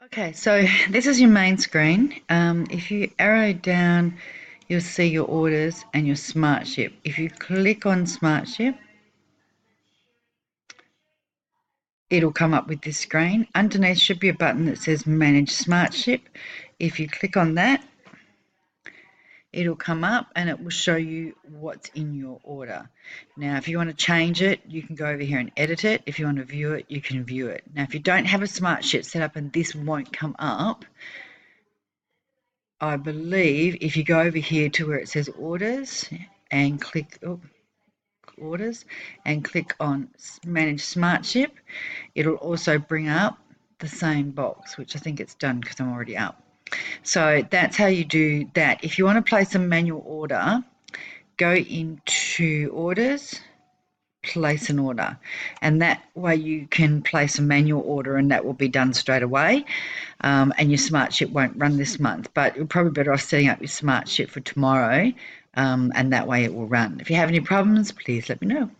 Okay, so this is your main screen. If you arrow down, you'll see your orders and your SmartShip. If you click on SmartShip, it'll come up with this screen. Underneath should be a button that says Manage SmartShip. If you click on that, it'll come up and it will show you what's in your order. Now, if you want to change it, you can go over here and edit it. If you want to view it, you can view it. Now, if you don't have a SmartShip set up and this won't come up, I believe if you go over here to where it says orders and click orders and click on manage SmartShip, it'll also bring up the same box, which I think it's done because I'm already up. So that's how you do that. If you want to place a manual order, go into orders, place an order, and that way you can place a manual order and that will be done straight away, and your SmartShip won't run this month, but you're probably better off setting up your SmartShip for tomorrow, and that way it will run. If you have any problems, please let me know.